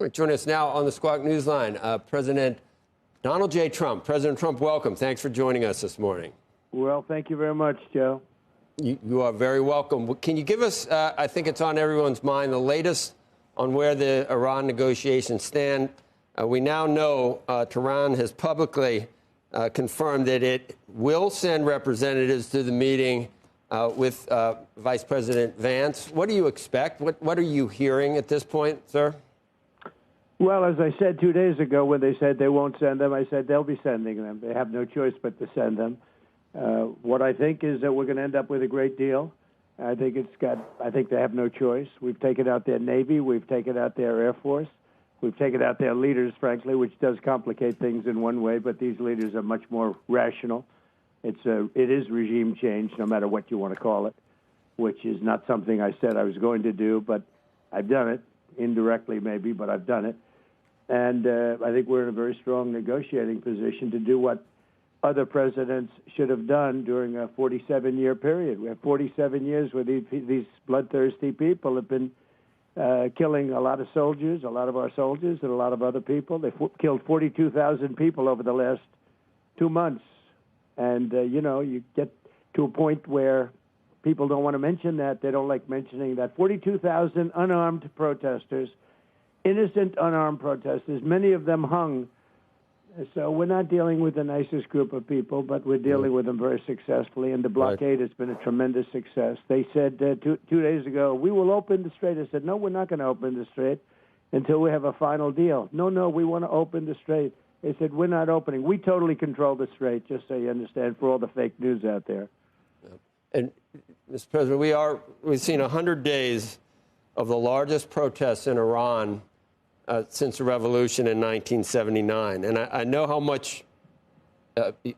Joining us now on the Squawk Newsline, President Donald J. Trump. President Trump, welcome. Thanks for joining us this morning. Well, thank you very much, Joe. You are very welcome. Can you give us, I think it's on everyone's mind, the latest on where the Iran negotiations stand? We now know Tehran has publicly confirmed that it will send representatives to the meeting with Vice President Vance. What do you expect? What are you hearing at this point, sir? Well, as I said 2 days ago when they said they won't send them, I said they'll be sending them. They have no choice but to send them. What I think is that we're going to end up with a great deal. I think they have no choice. We've taken out their Navy. We've taken out their Air Force. We've taken out their leaders, frankly, which does complicate things in one way, but these leaders are much more rational. It is regime change, no matter what you want to call it, which is not something I said I was going to do, but I've done it, indirectly maybe, but I've done it. And I think we're in a very strong negotiating position to do what other presidents should have done during a 47-year period. We have 47 years where these bloodthirsty people have been killing a lot of soldiers, a lot of our soldiers, and a lot of other people. They've killed 42,000 people over the last 2 months. And, you get to a point where people don't want to mention that. They don't like mentioning that. 42,000 unarmed protesters, innocent unarmed protesters, many of them hung. So we're not dealing with the nicest group of people, but we're dealing with them very successfully, and the blockade has been a tremendous success. They said 2 days ago, we will open the strait. I said, no, we're not going to open the strait until we have a final deal. No, we want to open the strait. They said, we're not opening. We totally control the strait, just so you understand, for all the fake news out there. And, Mr. President, we've seen 100 days of the largest protests in Iran since the revolution in 1979. And I know how much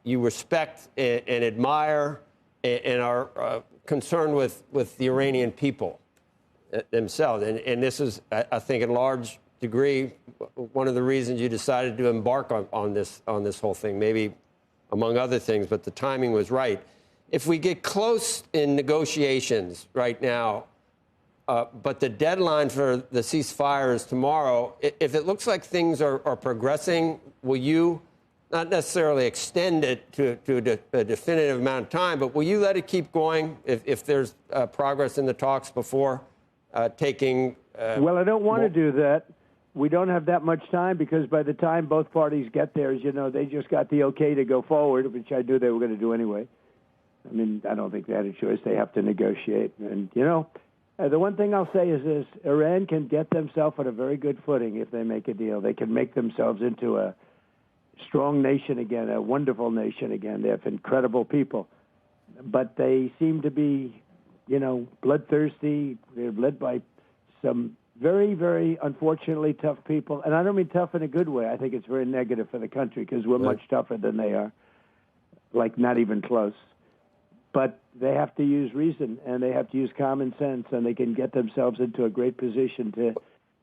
you respect and admire and are concerned with the Iranian people themselves. And this is, I think, in large degree, one of the reasons you decided to embark on this whole thing, maybe among other things, but the timing was right. If we get close in negotiations right now, but the deadline for the ceasefire is tomorrow. If it looks like things are progressing, will you not necessarily extend it to a definitive amount of time, but will you let it keep going if there's progress in the talks before taking... Well, I don't want to do that. We don't have that much time because by the time both parties get there, as you know, they just got the okay to go forward, which I knew they were going to do anyway. I mean, I don't think they had a choice. They have to negotiate. And, the one thing I'll say is this: Iran can get themselves on a very good footing if they make a deal. They can make themselves into a strong nation again, a wonderful nation again. They have incredible people. But they seem to be, bloodthirsty. They're led by some very, very, unfortunately, tough people. And I don't mean tough in a good way. I think it's very negative for the country because we're much tougher than they are, like not even close. But they have to use reason, and they have to use common sense, and they can get themselves into a great position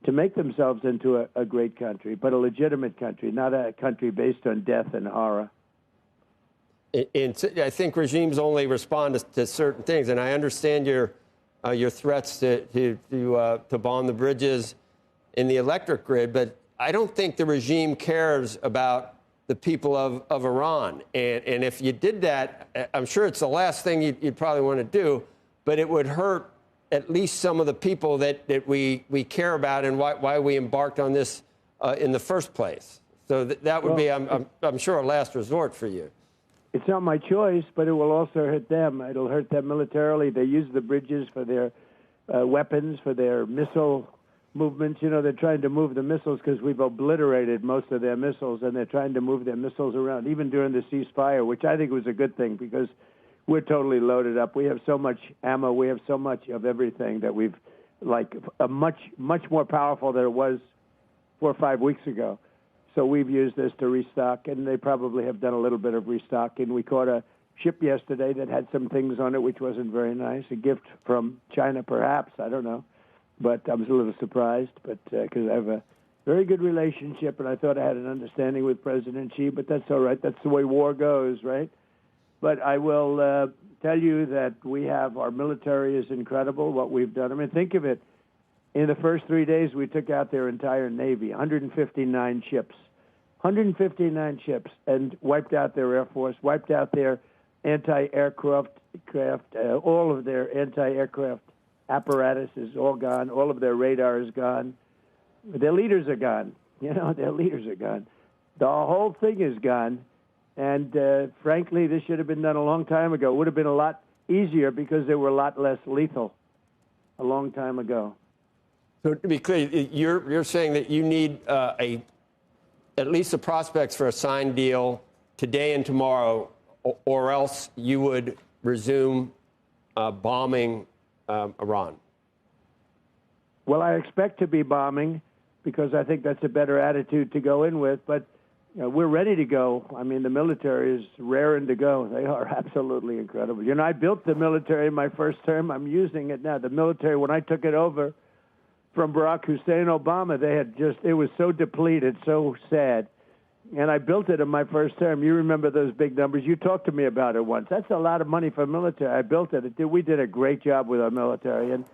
to make themselves into a great country, but a legitimate country, not a country based on death and horror. And I think regimes only respond to certain things, and I understand your threats to bomb the bridges in the electric grid, but I don't think the regime cares about the people of Iran. And if you did that, I'm sure it's the last thing you'd probably want to do, but it would hurt at least some of the people that we care about and why we embarked on this in the first place. So that would be, I'm sure, a last resort for you. It's not my choice, but it will also hurt them. It'll hurt them militarily. They use the bridges for their weapons, for their missile movements. They're trying to move the missiles because we've obliterated most of their missiles, and they're trying to move their missiles around, even during the ceasefire, which I think was a good thing because we're totally loaded up. We have so much ammo. We have so much of everything that we've, much more powerful than it was 4 or 5 weeks ago. So we've used this to restock, and they probably have done a little bit of restocking. We caught a ship yesterday that had some things on it which wasn't very nice, a gift from China perhaps, I don't know. But I was a little surprised, but because I have a very good relationship, and I thought I had an understanding with President Xi, but that's all right. That's the way war goes, right? But I will tell you that our military is incredible, what we've done. I mean, think of it. In the first 3 days, we took out their entire Navy, 159 ships. 159 ships, and wiped out their Air Force, wiped out their anti-aircraft, all of their anti-aircraft apparatus is all gone. All of their radar is gone. Their leaders are gone. Their leaders are gone. The whole thing is gone. And frankly, this should have been done a long time ago. It would have been a lot easier because they were a lot less lethal a long time ago. So to be clear, you're saying that you need at least the prospects for a signed deal today and tomorrow, or else you would resume bombing Iran. Well, I expect to be bombing because I think that's a better attitude to go in with. But we're ready to go. I mean, the military is raring to go. They are absolutely incredible. I built the military in my first term. I'm using it now. The military, when I took it over from Barack Hussein Obama, it was so depleted, so sad. And I built it in my first term. You remember those big numbers. You talked to me about it once. That's a lot of money for military. I built it. We did a great job with our military, and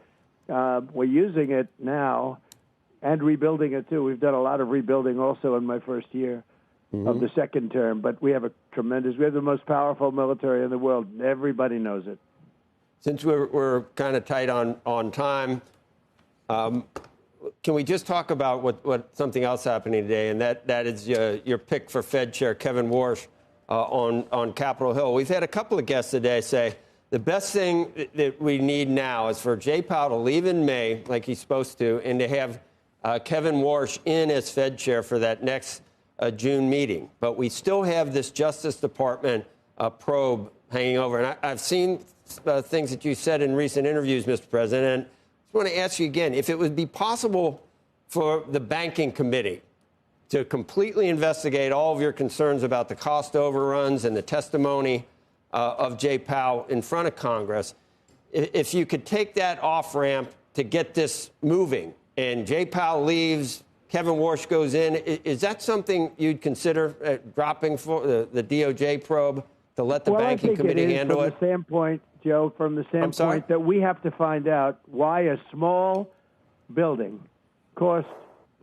we're using it now and rebuilding it, too. We've done a lot of rebuilding also in my first year of the second term. But we have we have the most powerful military in the world. Everybody knows it. Since we're kind of tight on time, can we just talk about what something else happening today, and that is your pick for Fed Chair Kevin Warsh on Capitol Hill. We've had a couple of guests today say the best thing that we need now is for Jay Powell to leave in May, like he's supposed to, and to have Kevin Warsh in as Fed Chair for that next June meeting. But we still have this Justice Department probe hanging over. And I've seen things that you said in recent interviews, Mr. President, and I want to ask you again, if it would be possible for the banking committee to completely investigate all of your concerns about the cost overruns and the testimony of Jay Powell in front of Congress, if you could take that off-ramp to get this moving, and Jay Powell leaves, Kevin Warsh goes in, is that something you'd consider dropping for the DOJ probe to let the banking committee handle it? From the standpoint, Joe, from the standpoint that we have to find out why a small building cost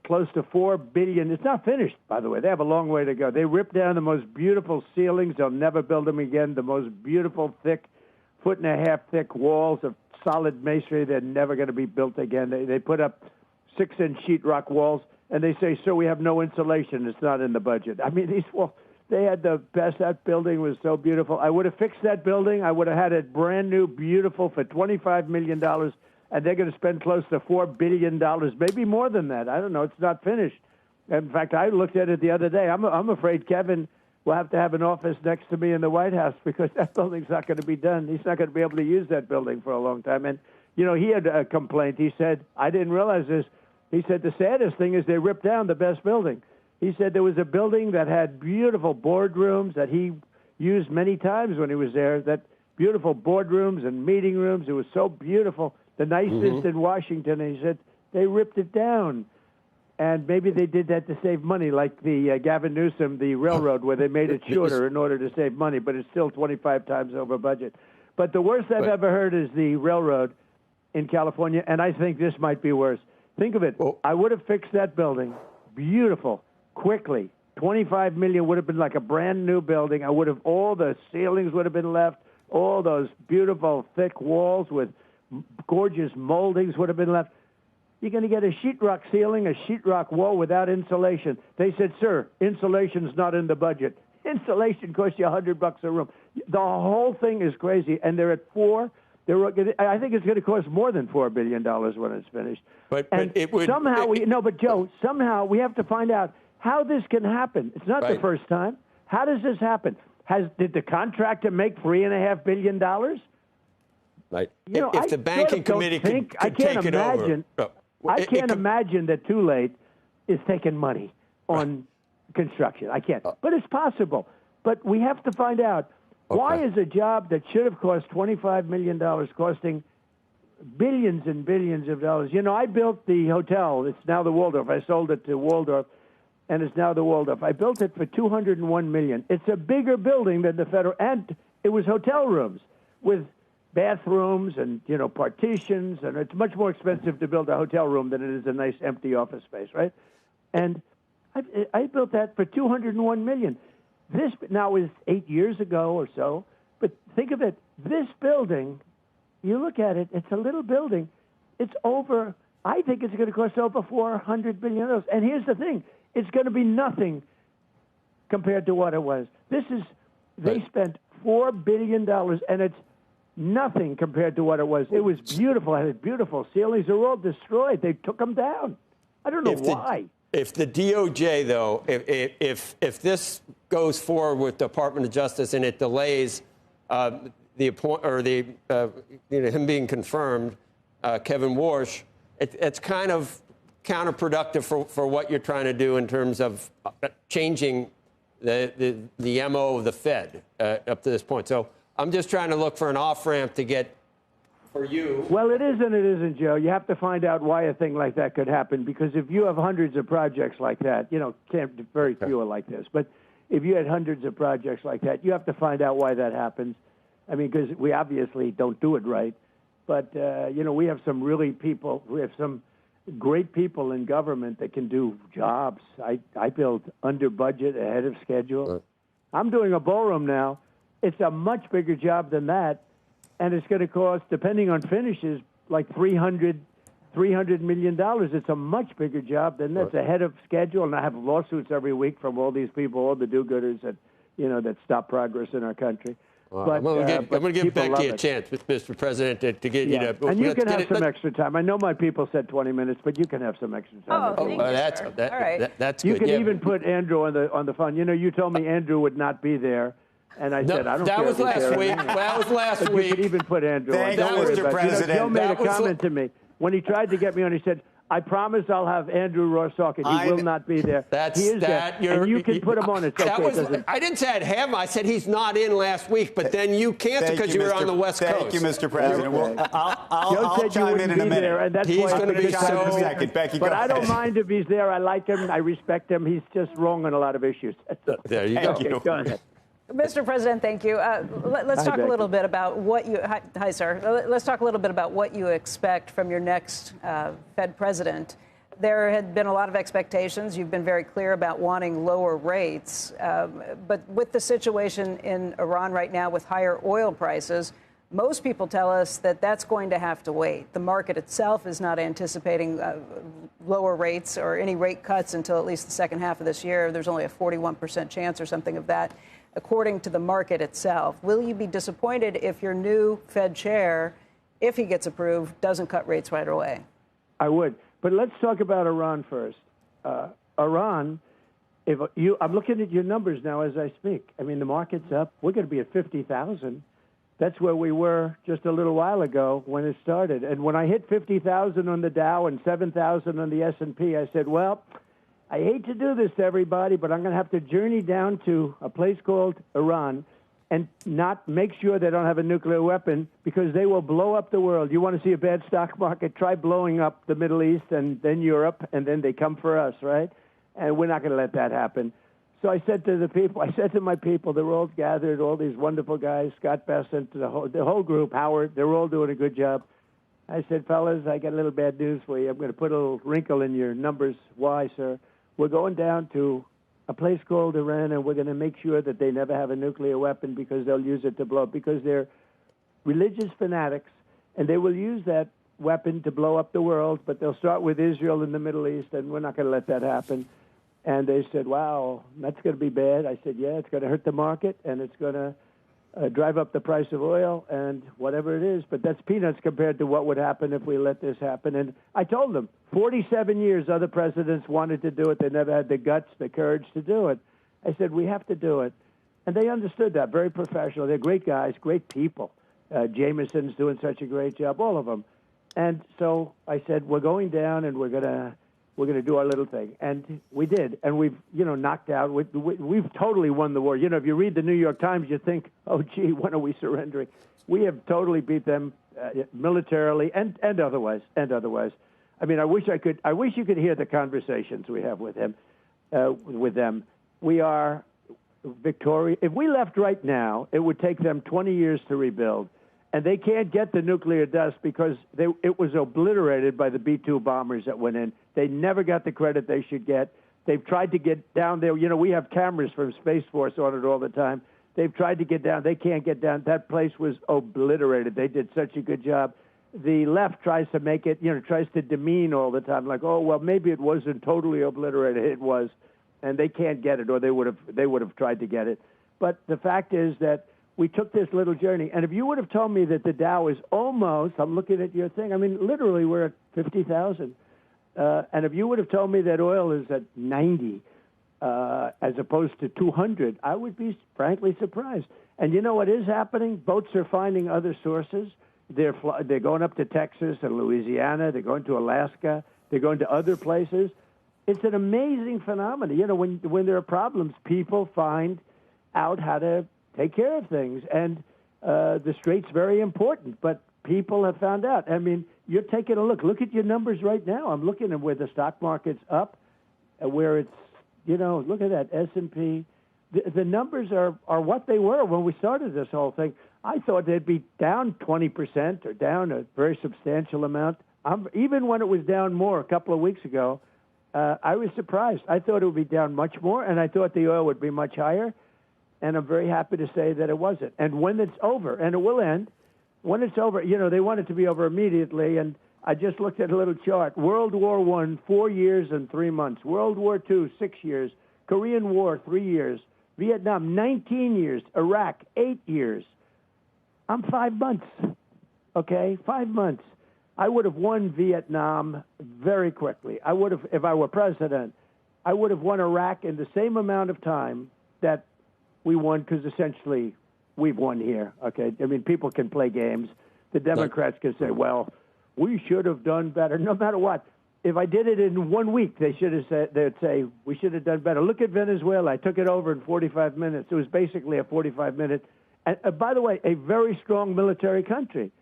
close to $4 billion. It's not finished, by the way. They have a long way to go. They ripped down the most beautiful ceilings. They'll never build them again. The most beautiful, thick, 1.5 thick walls of solid masonry. They're never going to be built again. They put up 6-inch sheetrock walls, and they say, "Sir, we have no insulation. It's not in the budget." I mean, these walls. They had the best. That building was so beautiful. I would have fixed that building. I would have had it brand new, beautiful for $25 million, and they're going to spend close to $4 billion, maybe more than that. I don't know. It's not finished. In fact, I looked at it the other day. I'm afraid Kevin will have to have an office next to me in the White House because that building's not going to be done. He's not going to be able to use that building for a long time. And, he had a complaint. He said, I didn't realize this. He said the saddest thing is they ripped down the best building. He said there was a building that had beautiful boardrooms that he used many times when he was there, that beautiful boardrooms and meeting rooms. It was so beautiful, the nicest in Washington. And he said they ripped it down. And maybe they did that to save money, like the Gavin Newsom, the railroad, where they made it shorter in order to save money, but it's still 25 times over budget. But the worst I've ever heard is the railroad in California, and I think this might be worse. Think of it. I would have fixed that building, beautiful, quickly. $25 million would have been like a brand new building. All the ceilings would have been left. All those beautiful thick walls with gorgeous moldings would have been left. You're going to get a sheetrock ceiling, a sheetrock wall without insulation. They said, "Sir, insulation's not in the budget." Insulation costs you $100 a room. The whole thing is crazy, and they're at $4. I think it's going to cost more than $4 billion when it's finished. But it would Joe, somehow we have to find out how this can happen. It's not the first time. How does this happen? Did the contractor make $3.5 billion? Right. If the banking committee could take it over. I can't imagine that Too Late is taking money on construction. I can't. But it's possible. But we have to find out why is a job that should have cost $25 million costing billions and billions of dollars. I built the hotel. It's now the Waldorf. I sold it to Waldorf, and it's now the Waldorf. I built it for $201 million. It's a bigger building than the federal, and it was hotel rooms with bathrooms and, partitions, and it's much more expensive to build a hotel room than it is a nice empty office space, right? And I built that for $201 million. This now is 8 years ago or so, but think of it. This building, you look at it, it's a little building. It's over, I think it's going to cost over $400 billion. And here's the thing. It's going to be nothing compared to what it was. They spent $4 billion, and it's nothing compared to what it was. It was beautiful. It had beautiful ceilings. They're all destroyed. They took them down. I don't know why. If the DOJ, though, if this goes forward with Department of Justice and it delays him being confirmed, Kevin Warsh, it's kind of counterproductive for what you're trying to do in terms of changing the MO of the Fed up to this point. So I'm just trying to look for an off-ramp to get for you. Well, it is and it isn't, Joe. You have to find out why a thing like that could happen, because if you have hundreds of projects like that, very few are like this, but if you had hundreds of projects like that, you have to find out why that happens. I mean, because we obviously don't do it right, but, we have some great people in government that can do jobs. I build under budget, ahead of schedule. Right. I'm doing a ballroom now. It's a much bigger job than that, and it's going to cost, depending on finishes, like $300 million. It's a much bigger job than that's ahead of schedule, and I have lawsuits every week from all these people, all the do-gooders that stop progress in our country. Well, I'm going to give Becky a chance, Mr. President, to get you to... And you can have some extra time. I know my people said 20 minutes, but you can have some extra time. That's good. You can even put Andrew on the phone. You told me Andrew would not be there. And I said, I don't care. That was last week. That was last week. You could even put Andrew on. Thank you, Mr. President. Joe made a comment to me. When he tried to get me on, he said, I promise I'll have Andrew Ross talking. He will not be there. And you can put him on. It's okay. I didn't say I'd have him. I said he's not in last week, but then you canceled because you were on the West Coast. Thank you, Mr. President. I'll chime in a minute. There, and that's he's going to be so... Second. Becky, but I don't mind if he's there. I like him. I respect him. He's just wrong on a lot of issues. There you go. Okay, go ahead. Mr. President, thank you. Let's talk a little bit about what you... Hi, sir. Let's talk a little bit about what you expect from your next Fed president. There had been a lot of expectations. You've been very clear about wanting lower rates. But with the situation in Iran right now with higher oil prices, most people tell us that that's going to have to wait. The market itself is not anticipating lower rates or any rate cuts until at least the second half of this year. There's only a 41% chance or something of that, according to the market itself. Will you be disappointed if your new Fed chair, if he gets approved, doesn't cut rates right away? I would. But let's talk about Iran first. Iran, I'm looking at your numbers now as I speak. I mean, the market's up. We're going to be at 50,000. That's where we were just a little while ago when it started. And when I hit 50,000 on the Dow and 7,000 on the S&P, I said, well, I hate to do this to everybody, but I'm going to have to journey down to a place called Iran and not make sure they don't have a nuclear weapon, because they will blow up the world. You want to see a bad stock market? Try blowing up the Middle East and then Europe, and then they come for us, right? And we're not going to let that happen. So I said to my people, they're all gathered, all these wonderful guys, Scott Bessent, the whole group, Howard, they're all doing a good job. I said, fellas, I got a little bad news for you. I'm going to put a little wrinkle in your numbers. Why, sir? We're going down to a place called Iran, and we're going to make sure that they never have a nuclear weapon, because they'll use it to blow up, because they're religious fanatics, and they will use that weapon to blow up the world, but they'll start with Israel and the Middle East, and we're not going to let that happen. And they said, wow, that's going to be bad. I said, yeah, it's going to hurt the market, and it's going to drive up the price of oil and whatever it is. But that's peanuts compared to what would happen if we let this happen. And I told them, 47 years other presidents wanted to do it. They never had the guts, the courage to do it. I said, we have to do it. And they understood that, very professional. They're great guys, great people. Jameson's doing such a great job, all of them. And so I said, we're going down, and we're going to do our little thing. And we did. And we've, knocked out. We've totally won the war. If you read the New York Times, you think, oh, gee, when are we surrendering? We have totally beat them militarily and otherwise. I mean, I wish you could hear the conversations we have with them. We are victorious. If we left right now, it would take them 20 years to rebuild. And they can't get the nuclear dust because it was obliterated by the B-2 bombers that went in. They never got the credit they should get. They've tried to get down there. You know, we have cameras from Space Force on it all the time. They've tried to get down. They can't get down. That place was obliterated. They did such a good job. The left tries to make it, tries to demean all the time, like, oh, well, maybe it wasn't totally obliterated. It was, and they can't get it, or they would have tried to get it. But the fact is that we took this little journey, and if you would have told me that the Dow is almost, I'm looking at your thing, I mean, literally we're at 50,000. And if you would have told me that oil is at 90 as opposed to 200, I would be frankly surprised. And you know what is happening? Boats are finding other sources. They're going up to Texas and Louisiana. They're going to Alaska. They're going to other places. It's an amazing phenomenon. You know, when there are problems, people find out how to take care of things. And the Strait's very important, but people have found out. I mean, you're taking a look. Look at your numbers right now. I'm looking at where the stock market's up, where it's, look at that, S&P. The numbers are what they were when we started this whole thing. I thought they'd be down 20% or down a very substantial amount. Even when it was down more a couple of weeks ago, I was surprised. I thought it would be down much more, and I thought the oil would be much higher. And I'm very happy to say that it wasn't. And when it's over, and it will end, when it's over, they want it to be over immediately. And I just looked at a little chart. World War I, 4 years and 3 months. World War II, 6 years. Korean War, 3 years. Vietnam, 19 years. Iraq, 8 years. I'm 5 months, okay? 5 months. I would have won Vietnam very quickly. I would have, if I were president, I would have won Iraq in the same amount of time that we won, because essentially we've won here, okay? I mean, people can play games. The Democrats can say, well, we should have done better, no matter what. If I did it in 1 week, they'd say, we should have done better. Look at Venezuela. I took it over in 45 minutes. It was basically a 45-minute. And by the way, a very strong military country.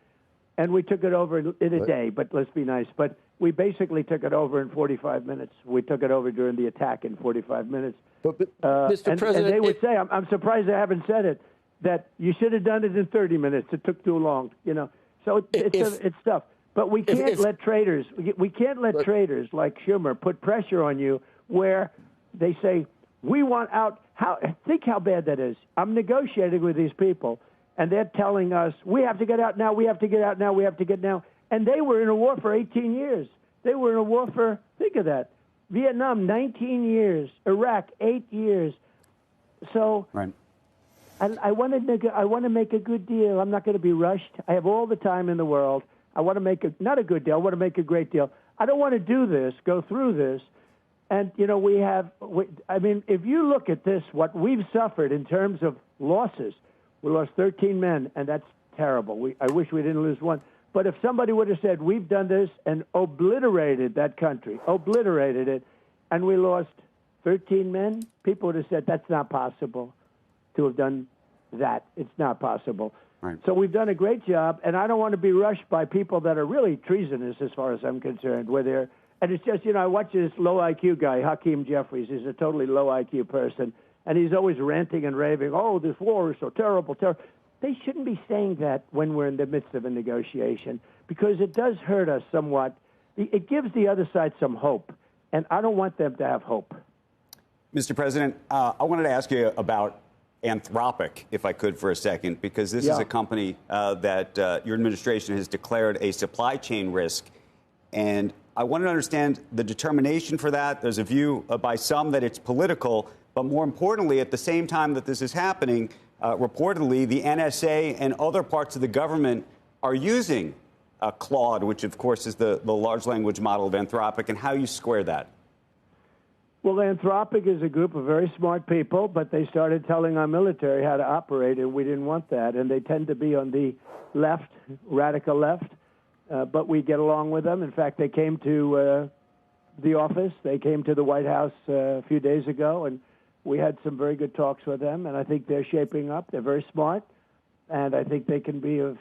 And we took it over in a day, but let's be nice. But we basically took it over in 45 minutes. We took it over during the attack in 45 minutes. But Mr. President, and they would say, I'm surprised they haven't said it, that you should have done it in 30 minutes. It took too long, So it's tough. But we can't let traders. We can't let traders like Schumer put pressure on you where they say, we want out. Think how bad that is. I'm negotiating with these people, and they're telling us, we have to get out now, we have to get out now, we have to get now. And they were in a war for 18 years. They were in a war for, think of that, Vietnam, 19 years, Iraq, 8 years. So right. I want to make a good deal. I'm not going to be rushed. I have all the time in the world. I want to make not a good deal. I want to make a great deal. I don't want to do this, go through this. And, if you look at this, what we've suffered in terms of losses, we lost 13 men, and that's terrible. I wish we didn't lose one. But if somebody would have said, we've done this and obliterated that country, obliterated it, and we lost 13 men, people would have said, that's not possible to have done that. It's not possible. Right. So we've done a great job, and I don't want to be rushed by people that are really treasonous as far as I'm concerned, where they're, and it's just, I watch this low IQ guy, Hakeem Jeffries. He's a totally low IQ person, and he's always ranting and raving, oh, this war is so terrible, terrible. They shouldn't be saying that when we're in the midst of a negotiation, because it does hurt us somewhat. It gives the other side some hope, and I don't want them to have hope. Mr. President, I wanted to ask you about Anthropic, if I could, for a second, because this is a company that your administration has declared a supply chain risk. And I wanted to understand the determination for that. There's a view by some that it's political, but more importantly, at the same time that this is happening, reportedly, the NSA and other parts of the government are using Claude, which, of course, is the large language model of Anthropic, and how you square that. Well, Anthropic is a group of very smart people, but they started telling our military how to operate, and we didn't want that. And they tend to be on the left, radical left, but we get along with them. In fact, they came to the office. They came to the White House a few days ago, and we had some very good talks with them, and I think they're shaping up. They're very smart, and I think they can be of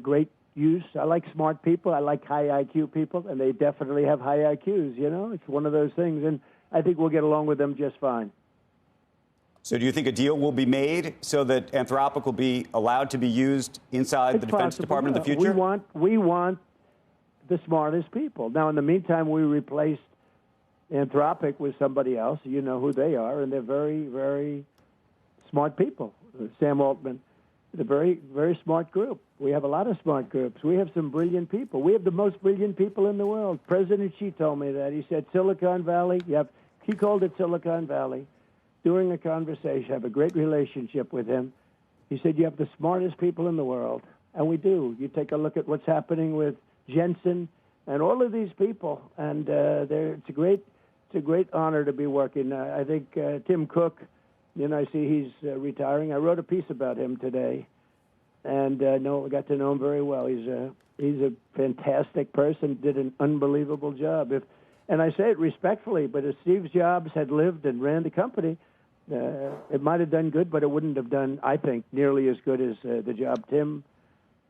great use. I like smart people. I like high IQ people, and they definitely have high IQs, It's one of those things, and I think we'll get along with them just fine. So do you think a deal will be made so that Anthropic will be allowed to be used inside the Defense Department in the future? We want the smartest people. Now, in the meantime, we replaced Anthropic with somebody else. You know who they are, and they're very, very smart people. Sam Altman, a very, very smart group. We have a lot of smart groups. We have some brilliant people. We have the most brilliant people in the world. President Xi told me that. He said Silicon Valley, he called it Silicon Valley. During a conversation, I have a great relationship with him. He said, you have the smartest people in the world. And we do. You take a look at what's happening with Jensen and all of these people. And it's a great honor to be working. I think Tim Cook, I see he's retiring. I wrote a piece about him today. And I got to know him very well. He's a fantastic person, did an unbelievable job. And I say it respectfully, but if Steve Jobs had lived and ran the company, it might have done good, but it wouldn't have done, I think, nearly as good as the job Tim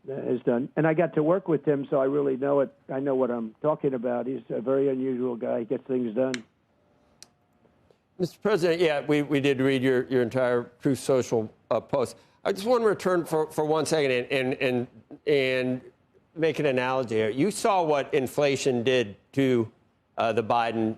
has done. And I got to work with Tim, so I really know it. I know what I'm talking about. He's a very unusual guy. He gets things done. Mr. President, we did read your entire Truth Social post. I just want to return for 1 second and make an analogy here. You saw what inflation did to the Biden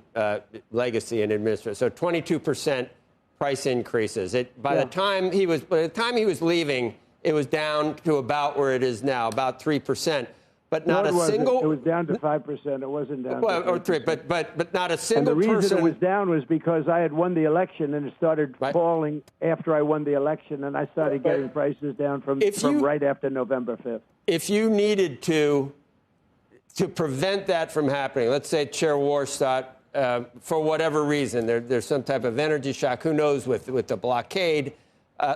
legacy and administration. So 22% price increases. By the time he was leaving, it was down to about where it is now, about 3%. But not a single. It was down to 5%. It wasn't down. Well, or 3, but not a single person. And the reason person. It was down was because I had won the election, and it started falling after I won the election, and I started getting prices down from right after November 5th. If you needed to prevent that from happening, let's say Chair Warsh thought, for whatever reason, there's some type of energy shock, who knows, with the blockade.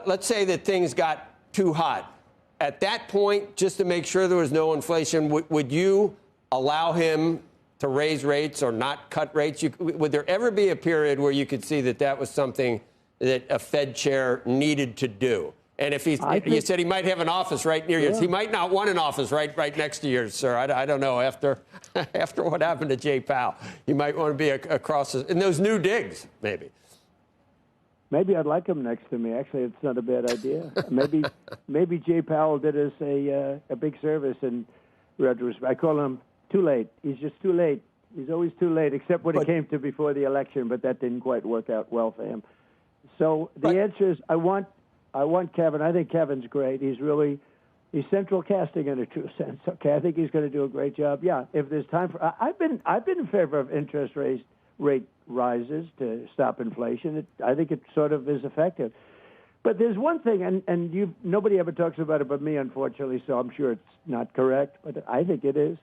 Let's say that things got too hot. At that point, just to make sure there was no inflation, would you allow him to raise rates or not cut rates? Would there ever be a period where you could see that was something that a Fed chair needed to do? And if you said he might have an office right near yours. He might not want an office right next to yours, sir. I don't know. After what happened to Jay Powell, you might want to be across in those new digs, maybe. Maybe I'd like him next to me. Actually, it's not a bad idea. Maybe Jay Powell did us a big service in retrospect. I call him too late. He's just too late. He's always too late, except when it came to before the election, but that didn't quite work out well for him. So the answer is I want Kevin. I think Kevin's great. He's central casting in a true sense. Okay, I think he's going to do a great job. Yeah, if there's time for, I've been in favor of interest rate rises to stop inflation. I think it sort of is effective. But there's one thing, and nobody ever talks about it but me, unfortunately. So I'm sure it's not correct, but I think it is.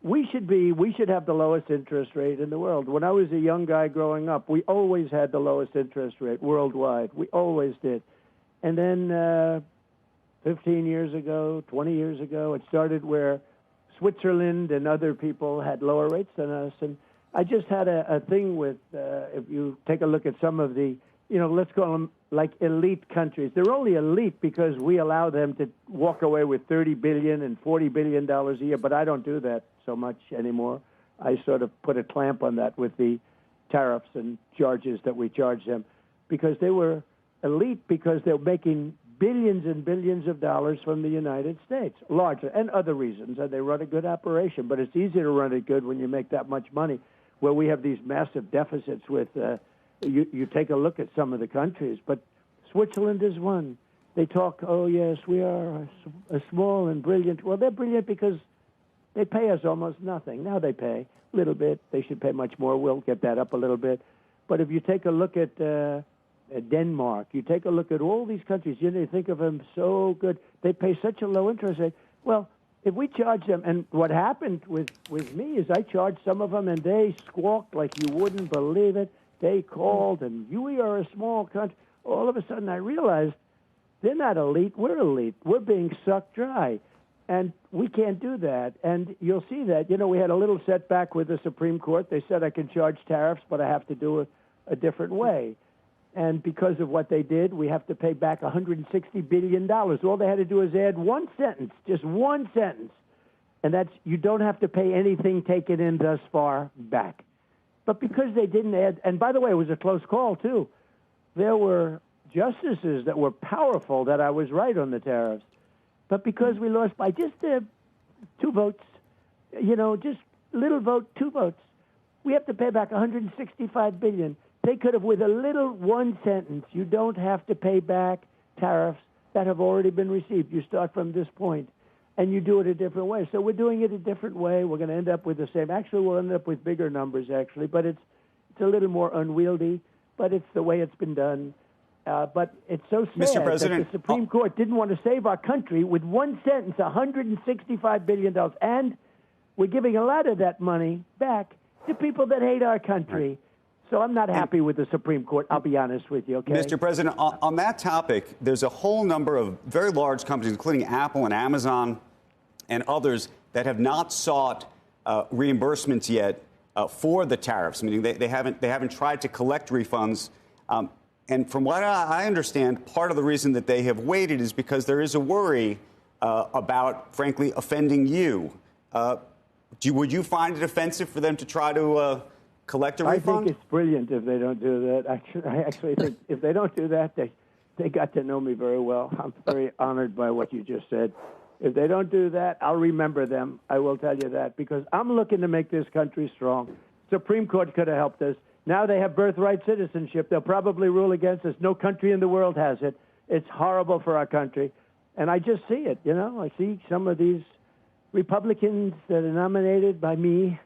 We should have the lowest interest rate in the world. When I was a young guy growing up, we always had the lowest interest rate worldwide. We always did. And then 15 years ago, 20 years ago, it started where Switzerland and other people had lower rates than us. And I just had a thing with, if you take a look at some of the, let's call them like elite countries. They're only elite because we allow them to walk away with $30 billion and $40 billion a year, but I don't do that so much anymore. I sort of put a clamp on that with the tariffs and charges that we charge them because they were elite because they're making billions and billions of dollars from the United States, larger, and other reasons, and they run a good operation. But it's easy to run it good when you make that much money, where we have these massive deficits with, you take a look at some of the countries, but Switzerland is one. They talk, oh, yes, we are a small and brilliant. Well, they're brilliant because they pay us almost nothing. Now they pay a little bit. They should pay much more. We'll get that up a little bit. But if you take a look at Denmark, you take a look at all these countries, you think of them so good. They pay such a low interest rate. Well, if we charge them, and what happened with me is I charged some of them, and they squawked like you wouldn't believe it. They called, and we are a small country. All of a sudden, I realized they're not elite. We're elite. We're being sucked dry, and we can't do that. And you'll see that. We had a little setback with the Supreme Court. They said I can charge tariffs, but I have to do it a different way. And because of what they did, we have to pay back $160 billion. All they had to do is add one sentence, just one sentence. And that's, you don't have to pay anything taken in thus far back. But because they didn't add, and by the way, it was a close call, too. There were justices that were powerful that I was right on the tariffs. But because we lost by just 2 votes, just little vote, 2 votes, we have to pay back $165 billion. They could have, with a little one sentence, you don't have to pay back tariffs that have already been received. You start from this point, and you do it a different way. So we're doing it a different way. We're going to end up with the same. Actually, we'll end up with bigger numbers, actually, but it's a little more unwieldy, but it's the way it's been done. But it's so sad Mr. President, that the Supreme Court didn't want to save our country with one sentence, $165 billion. And we're giving a lot of that money back to people that hate our country. So I'm not happy with the Supreme Court, I'll be honest with you, okay? Mr. President, on that topic, there's a whole number of very large companies, including Apple and Amazon and others, that have not sought reimbursements yet for the tariffs, meaning they haven't tried to collect refunds. And from what I understand, part of the reason that they have waited is because there is a worry about, frankly, offending you. Would you find it offensive for them to try to collect a refund? I think it's brilliant if they don't do that. I actually think if they don't do that, they got to know me very well. I'm very honored by what you just said. If they don't do that, I'll remember them. I will tell you that, because I'm looking to make this country strong. Supreme Court could have helped us. Now they have birthright citizenship. They'll probably rule against us. No country in the world has it. It's horrible for our country. And I just see it, I see some of these Republicans that are nominated by me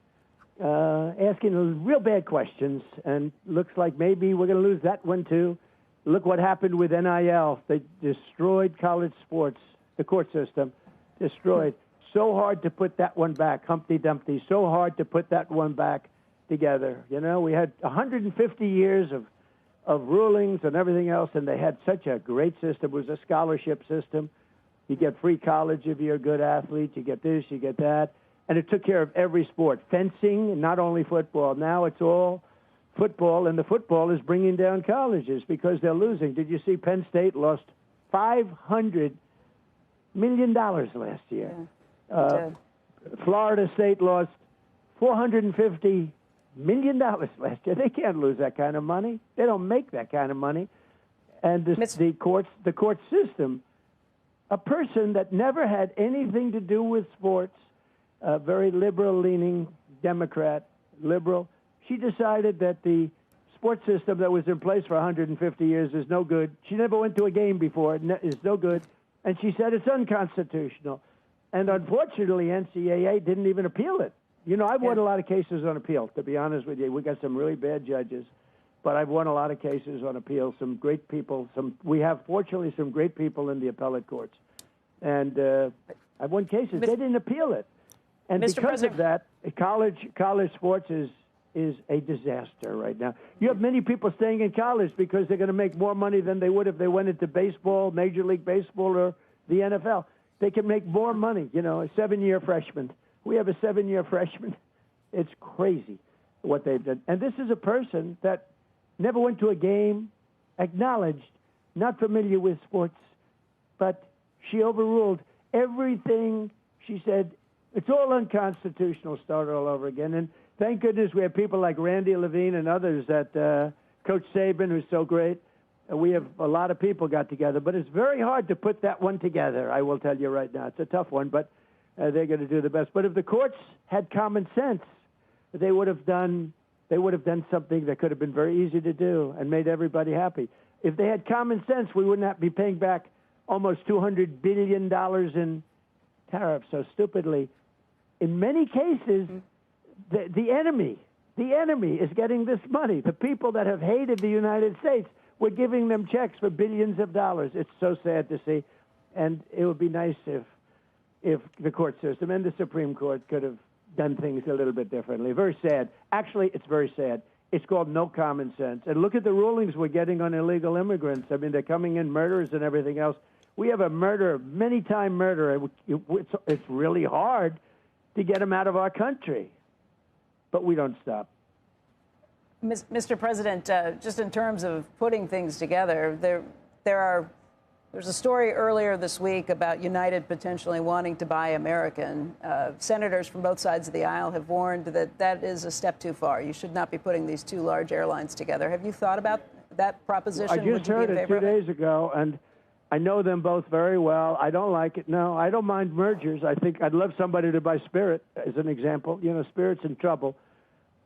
asking real bad questions, and looks like maybe we're going to lose that one too. Look what happened with NIL. They destroyed college sports, the court system, destroyed. So hard to put that one back, Humpty Dumpty, so hard to put that one back together. We had 150 years of rulings and everything else, and they had such a great system. It was a scholarship system. You get free college if you're a good athlete. You get this, you get that. And it took care of every sport. Fencing, not only football. Now it's all football, and the football is bringing down colleges because they're losing. Did you see Penn State lost $500 million last year? Yeah, Florida State lost $450 million last year. They can't lose that kind of money. They don't make that kind of money. And the court system, a person that never had anything to do with sports, a very liberal-leaning Democrat, liberal, she decided that the sports system that was in place for 150 years is no good. She never went to a game before. It's no good. And she said it's unconstitutional. And unfortunately, NCAA didn't even appeal it. I've won a lot of cases on appeal, to be honest with you. We got some really bad judges, but I've won a lot of cases on appeal. Some great people. We have, fortunately, some great people in the appellate courts. And I've won cases. They didn't appeal it. And because of that, college sports is a disaster right now. You have many people staying in college because they're going to make more money than they would if they went into baseball, Major League Baseball, or the NFL. They can make more money, a 7-year freshman. We have a 7-year freshman. It's crazy what they've done. And this is a person that never went to a game, acknowledged, not familiar with sports, but she overruled everything. She said, it's all unconstitutional, start all over again. And thank goodness we have people like Randy Levine and others that Coach Saban, who's so great. We have a lot of people got together, but it's very hard to put that one together, I will tell you right now. It's a tough one, but they're going to do the best. But if the courts had common sense, they would have done something that could have been very easy to do and made everybody happy. If they had common sense, we would not be paying back almost $200 billion in tariffs so stupidly. In many cases, the enemy is getting this money. The people that have hated the United States, we're giving them checks for billions of dollars. It's so sad to see. And it would be nice if the court system and the Supreme Court could have done things a little bit differently. Very sad. Actually, it's very sad. It's called no common sense. And look at the rulings we're getting on illegal immigrants. I mean, they're coming in murderers and everything else. We have a many-time murderer. It's really hard to get them out of our country. But we don't stop. Mr. President, just in terms of putting things together, there's a story earlier this week about United potentially wanting to buy American. Senators from both sides of the aisle have warned that that is a step too far. You should not be putting these two large airlines together. Have you thought about that proposition? I just heard it 2 days ago, and I know them both very well. I don't like it. No, I don't mind mergers. I think I'd love somebody to buy Spirit, as an example. You know, Spirit's in trouble,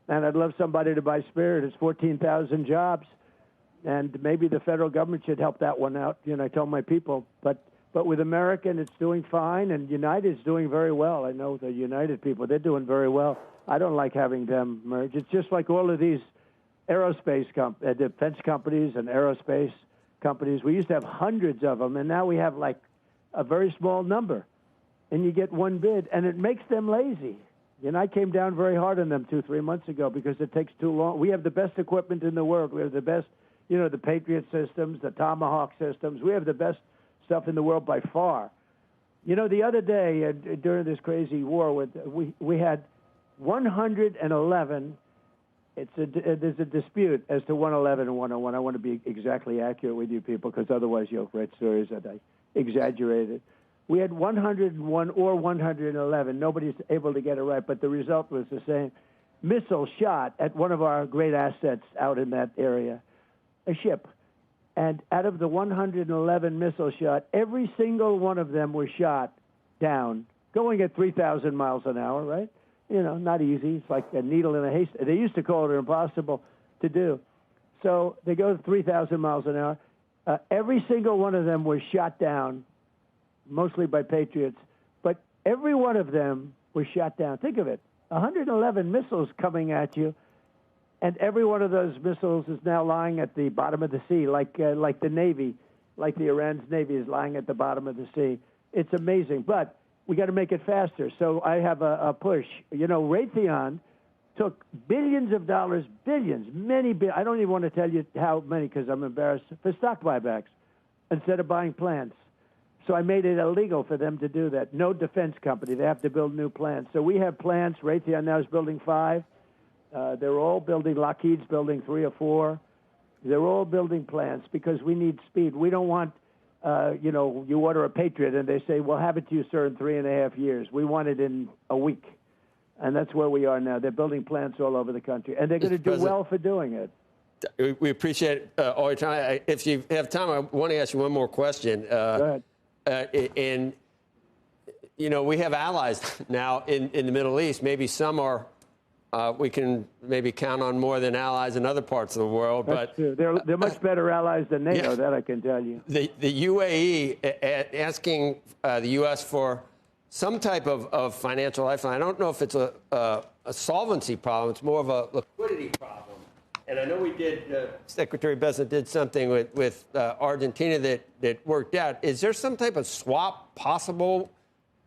and I'd love somebody to buy Spirit. It's 14,000 jobs, and maybe the federal government should help that one out. You know, I told my people, but with American, it's doing fine, and United's doing very well. I know the United people; they're doing very well. I don't like having them merge. It's just like all of these aerospace defense companies and aerospace companies. We used to have hundreds of them, and now we have like a very small number. And you get one bid, and it makes them lazy. You know, I came down very hard on them 2-3 months ago because it takes too long. We have the best equipment in the world. We have the best, you know, the Patriot systems, the Tomahawk systems. We have the best stuff in the world by far. You know, the other day during this crazy war, we had 111. There's a dispute as to 111 and 101. I want to be exactly accurate with you people, because otherwise you'll write stories that I exaggerated. We had 101 or 111. Nobody's able to get it right, but the result was the same. Missile shot at one of our great assets out in that area, a ship. And out of the 111 missile shot, every single one of them was shot down, going at 3,000 miles an hour, right? You know, not easy. It's like a needle in a haystack. They used to call it impossible to do. So they go 3,000 miles an hour. Every single one of them was shot down, mostly by Patriots. But every one of them was shot down. Think of it. 111 missiles coming at you, and every one of those missiles is now lying at the bottom of the sea, like the Navy, like the Iran's Navy is lying at the bottom of the sea. It's amazing. But we got to make it faster. So I have a push. You know, Raytheon took billions of dollars, billions, I don't even want to tell you how many because I'm embarrassed, for stock buybacks instead of buying plants. So I made it illegal for them to do that. No defense company. They have to build new plants. So we have plants. Raytheon now is building 5. They're all building. Lockheed's building 3 or 4. They're all building plants because we need speed. We don't want you know, you order a Patriot and they say, we'll have it to you, sir, in 3.5 years. We want it in a week. And that's where we are now. They're building plants all over the country. And they're going to do well for doing it. We appreciate all your time. If you have time, I want to ask you one more question. Go ahead. And, you know, we have allies now in the Middle East. Maybe some are, we can maybe count on more than allies in other parts of the world. That's true. They're much better allies than NATO, that I can tell you. The UAE asking the U.S. for some type of financial lifeline. I don't know if it's a solvency problem. It's more of a liquidity problem. And I know we did, Secretary Bessent did something with Argentina that worked out. Is there some type of swap possible,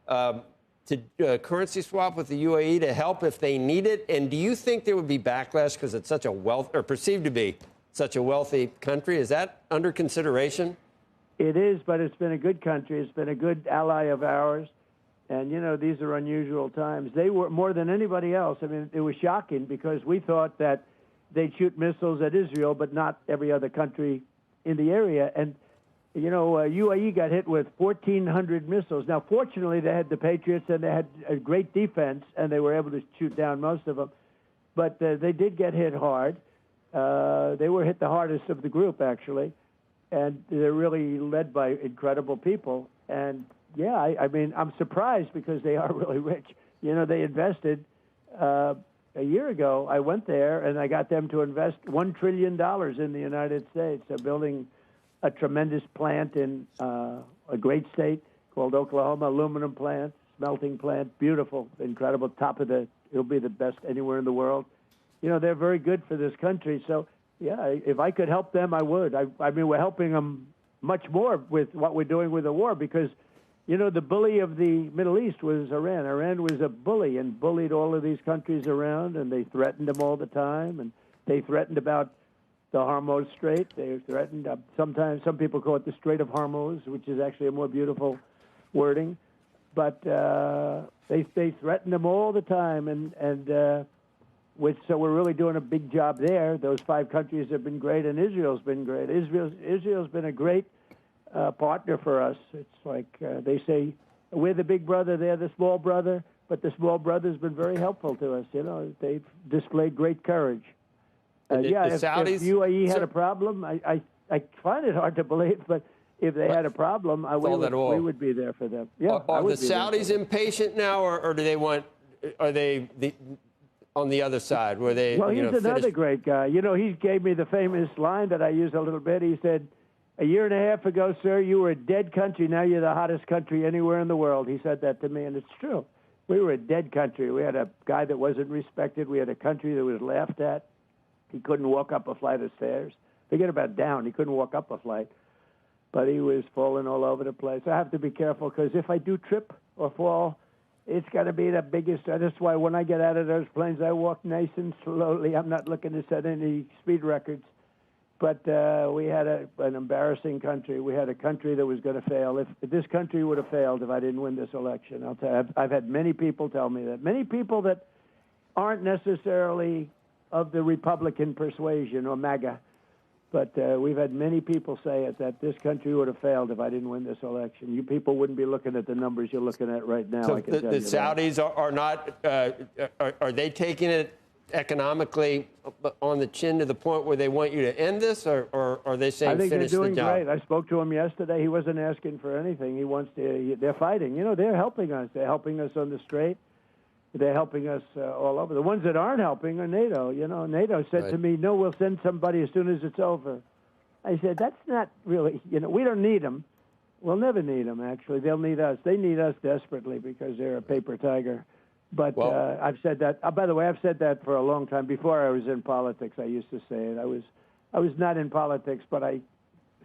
to currency swap with the UAE to help if they need it? And do you think there would be backlash because it's such a or perceived to be such a wealthy country? Is that under consideration? It is, but it's been a good country. It's been a good ally of ours. And, you know, these are unusual times. They were more than anybody else. I mean, it was shocking because we thought that they'd shoot missiles at Israel, but not every other country in the area. And, you know, UAE got hit with 1,400 missiles. Now, fortunately, they had the Patriots and they had a great defense, and they were able to shoot down most of them. But they did get hit hard. They were hit the hardest of the group, actually. And they're really led by incredible people. And, yeah, I mean, I'm surprised because they are really rich. You know, they invested a year ago. I went there, and I got them to invest $1 trillion in the United States. They're building a tremendous plant in a great state called Oklahoma, aluminum plant, smelting plant, beautiful, incredible, it'll be the best anywhere in the world. You know, they're very good for this country. So, yeah, if I could help them, I would. I mean, we're helping them much more with what we're doing with the war because, you know, the bully of the Middle East was Iran. Iran was a bully and bullied all of these countries around, and they threatened them all the time, and they threatened about the Hormuz Strait. They threatened, sometimes some people call it the Strait of Hormuz, which is actually a more beautiful wording. But they threatened them all the time, so we're really doing a big job there. Those 5 countries have been great, and Israel's been great. Israel's been a great partner for us. It's like they say, we're the big brother, they're the small brother, but the small brother's been very helpful to us. You know, they've displayed great courage. Yeah, the if Saudis. UAE had a problem, I find it hard to believe, but if they had a problem, we would be there for them. Yeah, Are the Saudis impatient now, or do they want? Are they on the other side? Where they? Well, he's another great guy. You know, he gave me the famous line that I use a little bit. He said, "A year and a half ago, sir, you were a dead country. Now you're the hottest country anywhere in the world." He said that to me, and it's true. We were a dead country. We had a guy that wasn't respected. We had a country that was laughed at. He couldn't walk up a flight of stairs. Forget about down. He couldn't walk up a flight. But he was falling all over the place. I have to be careful because if I do trip or fall, it's got to be the biggest. That's why when I get out of those planes, I walk nice and slowly. I'm not looking to set any speed records. But we had an embarrassing country. We had a country that was going to fail. If this country would have failed if I didn't win this election, I'll tell you, I've had many people tell me that. Many people that aren't necessarily of the Republican persuasion or MAGA. But we've had many people say it, that this country would have failed if I didn't win this election. You people wouldn't be looking at the numbers you're looking at right now. So I can tell you Saudis are not, are they taking it economically on the chin to the point where they want you to end this, or are they saying finish the job? I think they're doing great. I spoke to him yesterday. He wasn't asking for anything. He wants to, they're fighting. You know, they're helping us. They're helping us on the Strait. They're helping us all over. The ones that aren't helping are NATO. You know, NATO said to me, "No, we'll send somebody as soon as it's over." I said, "That's not really, you know, we don't need them. We'll never need them, actually. They'll need us. They need us desperately because they're a paper tiger." But I've said that. By the way, I've said that for a long time. Before I was in politics, I used to say it. I was not in politics, but I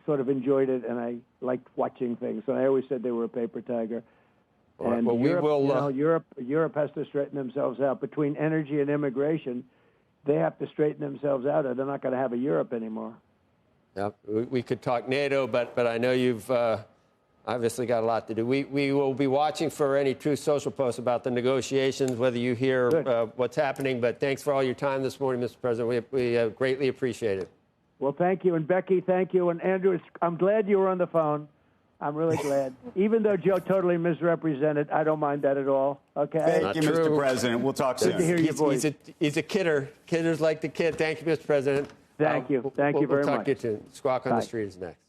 sort of enjoyed it, and I liked watching things. And I always said they were a paper tiger. And well, Europe, Europe has to straighten themselves out. Between energy and immigration, they have to straighten themselves out, or they're not going to have a Europe anymore. Yeah, we could talk NATO, but I know you've obviously got a lot to do. We will be watching for any Truth Social posts about the negotiations, whether you hear what's happening. But thanks for all your time this morning, Mr. President. We greatly appreciate it. Well, thank you. And Becky, thank you. And Andrew, I'm glad you were on the phone. I'm really glad. Even though Joe totally misrepresented, I don't mind that at all. Okay? Thank you, Mr. President. We'll talk soon. Good to hear your voice. He's a kidder. Kidders like the kid. Thank you, Mr. President. Thank you. Thank you very much. We'll talk to you soon. Squawk on the Street is next.